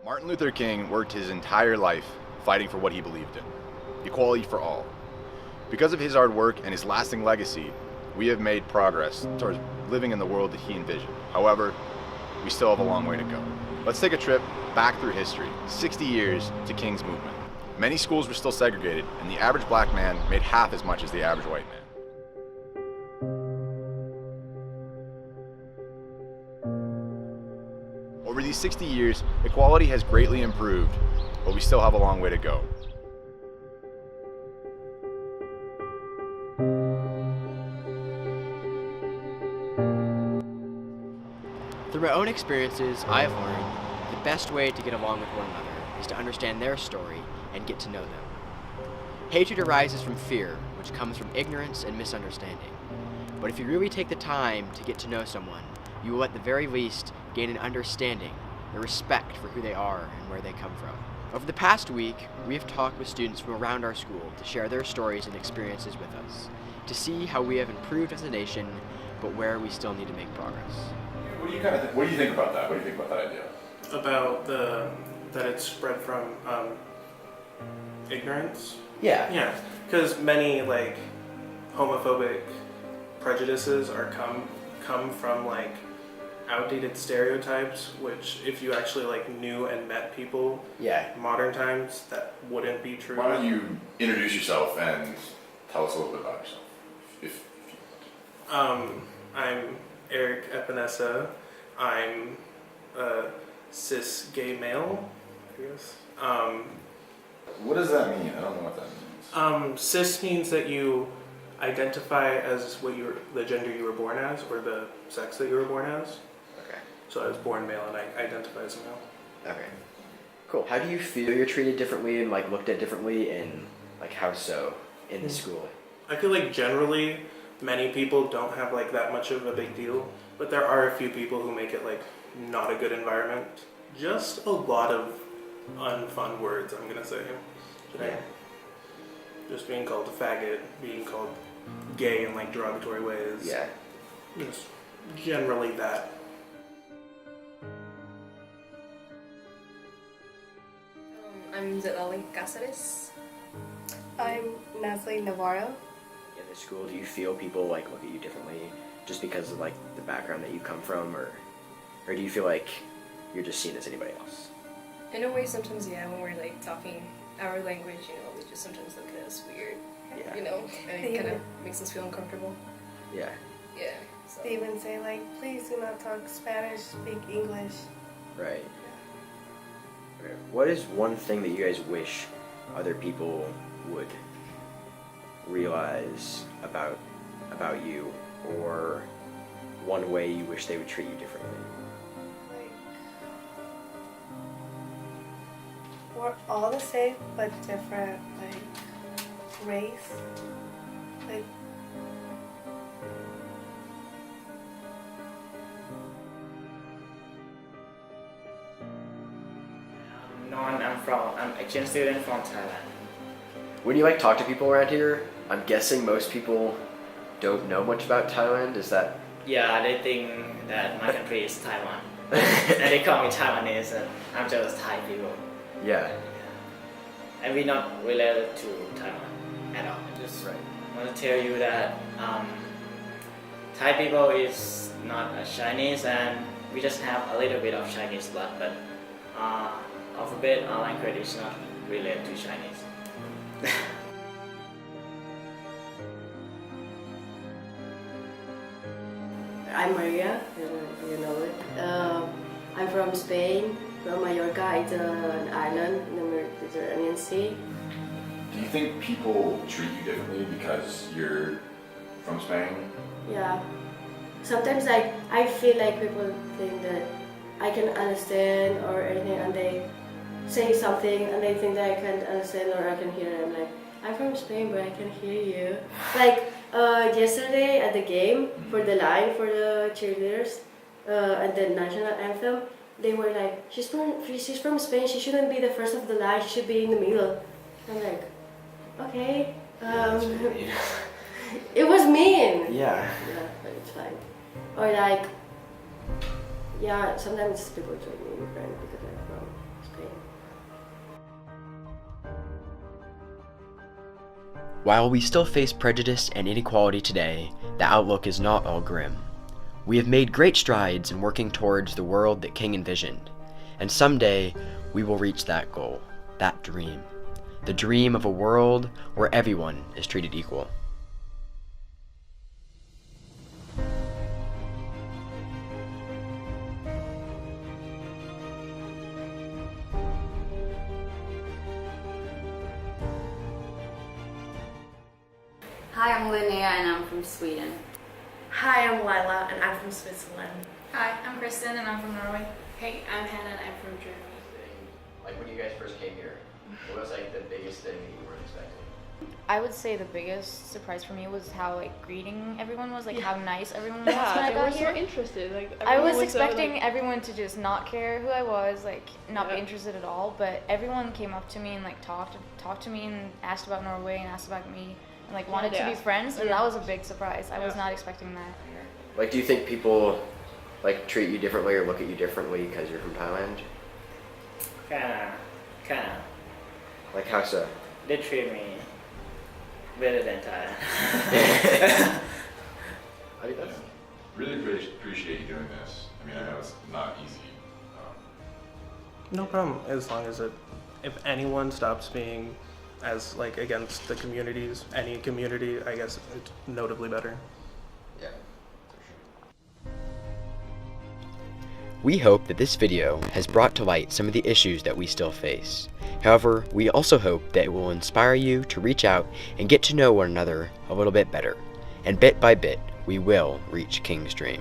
Martin Luther King worked his entire life fighting for what he believed in, equality for all. Because of his hard work and his lasting legacy, we have made progress towards living in the world that he envisioned. However, we still have a long way to go. Let's take a trip back through history, 60 years to King's movement. Many schools were still segregated, and the average black man made half as much as the average white man. Over these 60 years, equality has greatly improved, but we still have a long way to go. Through my own experiences, I have learned the best way to get along with one another is to understand their story and get to know them. Hatred arises from fear, which comes from ignorance and misunderstanding. But if you really take the time to get to know someone, you will at the very least gain an understanding, a respect for who they are and where they come from. Over the past week, we have talked with students from around our school to share their stories and experiences with us, to see how we have improved as a nation, but where we still need to make progress. What do you think about that? What do you think about that idea? About that it's spread from ignorance? Yeah. Yeah, because many homophobic prejudices are come from outdated stereotypes, which if you actually knew and met people modern times, that wouldn't be true. Why don't you introduce yourself and tell us a little bit about yourself? I'm Eric Epinesa. I'm a cis gay male, I guess. What does that mean? I don't know what that means. Cis means that you identify as the gender you were born as, or the sex that you were born as. Okay. So I was born male and I identify as male. Okay. Cool. How do you feel you're treated differently and looked at differently, and how so in the school? I feel like generally many people don't have that much of a big deal, but there are a few people who make it not a good environment. Just a lot of unfun words, I'm gonna say. Yeah. Just being called a faggot, being called gay in derogatory ways. Yeah. Just generally that. I'm Zelali Cáceres. I'm Natalie Navarro. In the school, do you feel people look at you differently just because of the background that you come from, or do you feel like you're just seen as anybody else? In a way, sometimes, yeah, when we're talking our language, we just sometimes look at us weird, Yeah. and it kind of makes us feel uncomfortable. Yeah. Yeah. So. They even say please do not talk Spanish, speak English. Right. Okay. What is one thing that you guys wish other people would realize about you, or one way you wish they would treat you differently? We're all the same but different, race. I'm exchange student from Thailand. When you talk to people around here, I'm guessing most people don't know much about Thailand. Is that? Yeah, they think that my country is Taiwan. And they call me Taiwanese, and I'm just Thai people. Yeah. And we're not related to Taiwan at all. I just want to tell you that Thai people is not a Chinese, and we just have a little bit of Chinese blood, but alphabet language is not related to Chinese. I'm Maria, you know it. I'm from Spain, from Mallorca. It's an island in the Mediterranean Sea. Do you think people treat you differently because you're from Spain? Yeah. Sometimes I feel like people think that I can understand or anything, and they say something and they think that I can't understand or I can hear them. I'm from Spain, but I can hear you. Yesterday at the game for the line for the cheerleaders at the national anthem, they were she's from Spain. She shouldn't be the first of the line. She should be in the middle. I'm okay. It was mean. Yeah. Yeah, but it's fine. Or sometimes people treat me different because I'm from Spain. thing. While we still face prejudice and inequality today, the outlook is not all grim. We have made great strides in working towards the world that King envisioned, and someday we will reach that goal, that dream. The dream of a world where everyone is treated equal. Hi, I'm Linnea and I'm from Sweden. Hi, I'm Lila and I'm from Switzerland. Hi, I'm Kristen and I'm from Norway. Hey, I'm Hannah and I'm from Germany. Like when you guys first came here, what was like the biggest thing that you weren't expecting? I would say the biggest surprise for me was how like greeting everyone was, like how nice everyone was when I They got were here. so interested. Like I was everyone expecting so, like, everyone to just not care who I was, like not be Yeah. interested at all, but everyone came up to me and like talked to me and asked about Norway and asked about me and like wanted to be friends, and that was a big surprise. I was not expecting that. Like, do you think people like treat you differently or look at you differently because you're from Thailand? Kinda. Like how so? They treat me better than Thailand. I think that's Really appreciate you doing this. I mean, I know it's not easy. No problem. As long as if anyone stops being as like against the communities, any community, I guess it's notably better. yeah. We hope that this video has brought to light some of the issues that we still face. However, we also hope that it will inspire you to reach out and get to know one another a little bit better. And bit by bit, we will reach King's dream.